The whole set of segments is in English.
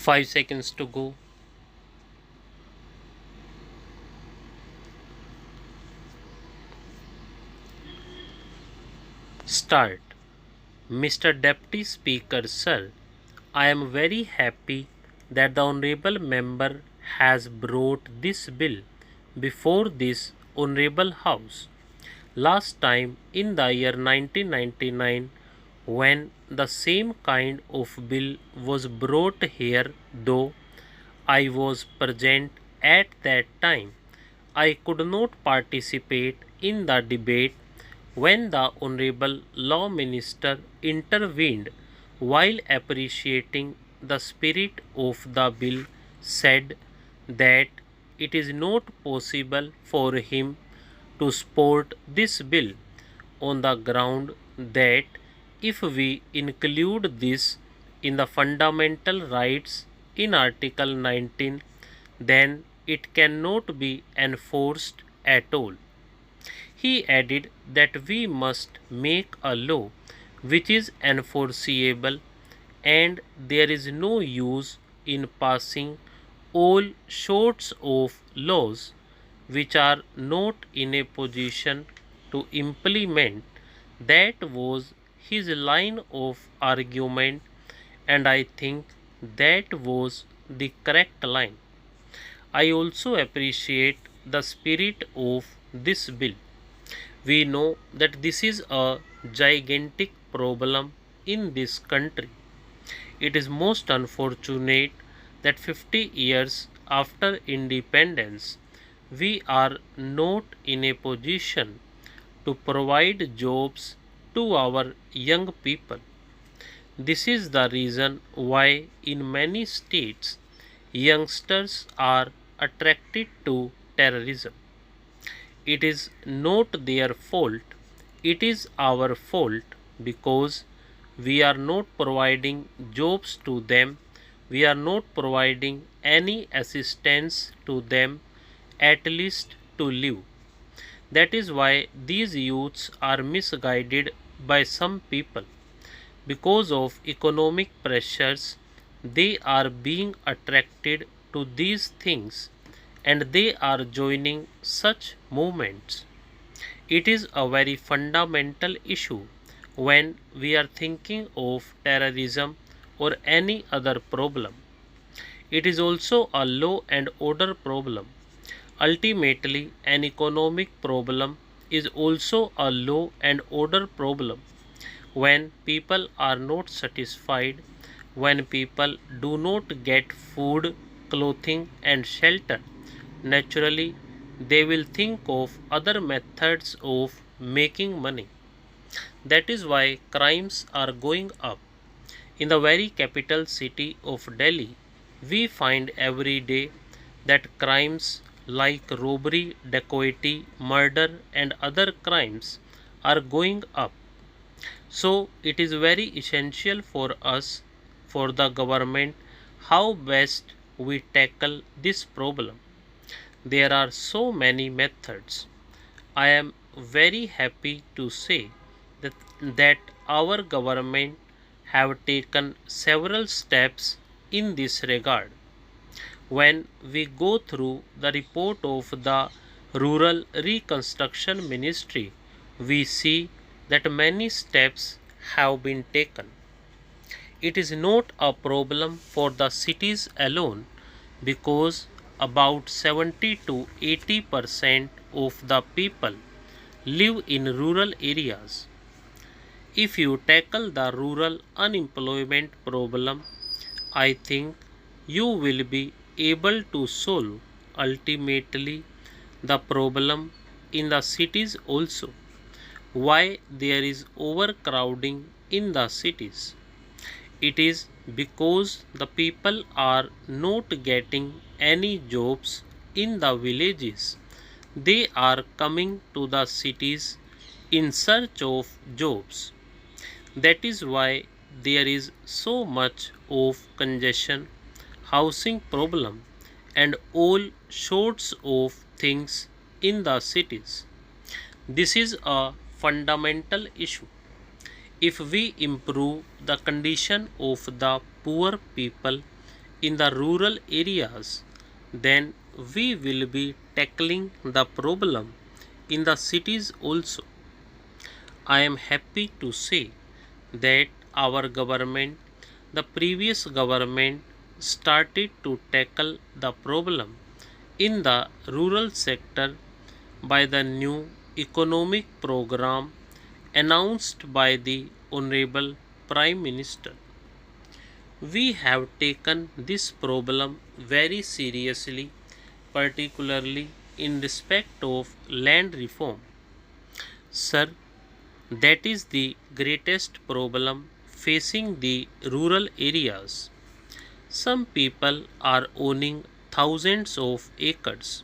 5 seconds to go. Start. Mr. Deputy Speaker, sir, I am very happy that the Honourable Member has brought this bill before this Honourable House. Last time in the year 1999, when the same kind of bill was brought here, though I was present at that time, I could not participate in the debate when the Honourable Law Minister intervened while appreciating the spirit of the bill, said that it is not possible for him to support this bill on the ground that if we include this in the fundamental rights in Article 19, then it cannot be enforced at all. He added that we must make a law which is enforceable, and there is no use in passing all sorts of laws which are not in a position to implement. That was his line of argument, and I think that was the correct line. I also appreciate the spirit of this bill. We know that this is a gigantic problem in this country. It is most unfortunate that 50 years after independence, we are not in a position to provide jobs to our young people. This is the reason why in many states youngsters are attracted to terrorism. It is not their fault, it is our fault because we are not providing jobs to them, we are not providing any assistance to them, at least to live. That is why these youths are misguided by some people. Because of economic pressures, they are being attracted to these things and they are joining such movements. It is a very fundamental issue when we are thinking of terrorism or any other problem. It is also a law and order problem. Ultimately, an economic problem is also a law and order problem. When people are not satisfied, when people do not get food, clothing, and shelter, naturally they will think of other methods of making money. That is why crimes are going up. In the very capital city of Delhi, we find every day that crimes like robbery, dacoity, murder, and other crimes are going up. So, it is very essential for us, for the government, how best we tackle this problem. There are so many methods. I am very happy to say that our government have taken several steps in this regard. When we go through the report of the Rural Reconstruction Ministry, we see that many steps have been taken. It is not a problem for the cities alone because about 70 to 80% of the people live in rural areas. If you tackle the rural unemployment problem, I think you will be able to solve ultimately the problem in the cities also. Why there is overcrowding in the cities? It is because the people are not getting any jobs in the villages. They are coming to the cities in search of jobs. That is why there is so much of congestion, housing problem, and all sorts of things in the cities. This is a fundamental issue. If we improve the condition of the poor people in the rural areas, then we will be tackling the problem in the cities also. I am happy to say that our government, the previous government, started to tackle the problem in the rural sector by the new economic program announced by the Honorable Prime Minister. We have taken this problem very seriously, particularly in respect of land reform. Sir, that is the greatest problem facing the rural areas. Some people are owning thousands of acres.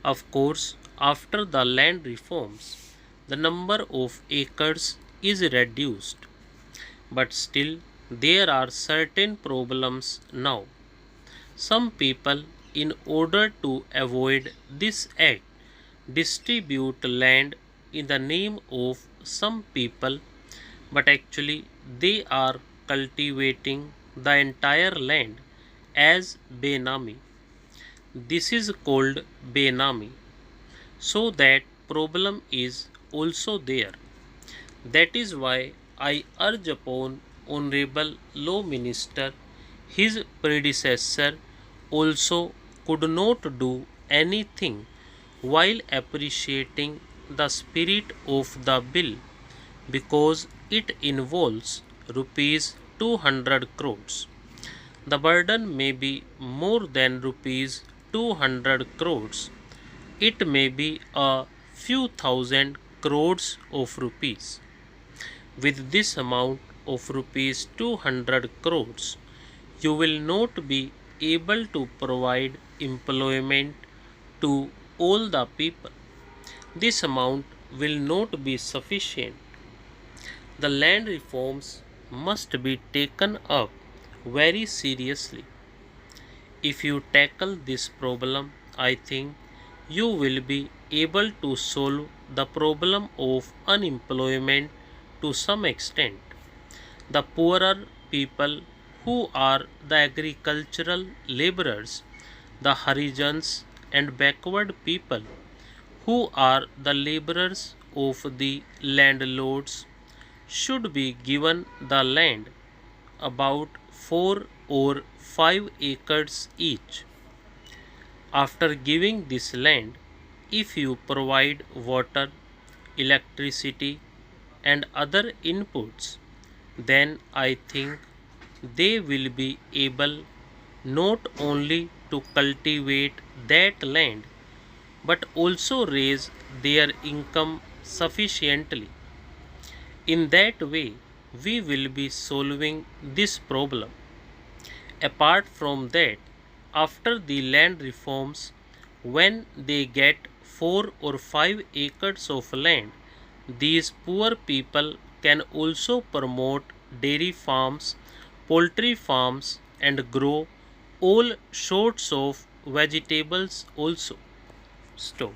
Of course, after the land reforms, the number of acres is reduced, but still there are certain problems now. Some people, in order to avoid this act, distribute land in the name of some people, but actually they are cultivating the entire land as Benami. This is called Benami. So that problem is also there. That is why I urge upon Honorable Law Minister, his predecessor also could not do anything while appreciating the spirit of the bill because it involves rupees 200 crores. The burden may be more than rupees 200 crores. It may be a few thousand crores of rupees. With this amount of rupees 200 crores, you will not be able to provide employment to all the people. This amount will not be sufficient. The land reforms must be taken up very seriously. If you tackle this problem, I think you will be able to solve the problem of unemployment to some extent. The poorer people who are the agricultural laborers, the Harijans and backward people who are the laborers of the landlords should be given the land about 4 or 5 acres each. After giving this land, if you provide water, electricity, and other inputs, then I think they will be able not only to cultivate that land but also raise their income sufficiently. In that way, we will be solving this problem. Apart from that, after the land reforms, when they get 4 or 5 acres of land, these poor people can also promote dairy farms, poultry farms, and grow all sorts of vegetables also. Stop.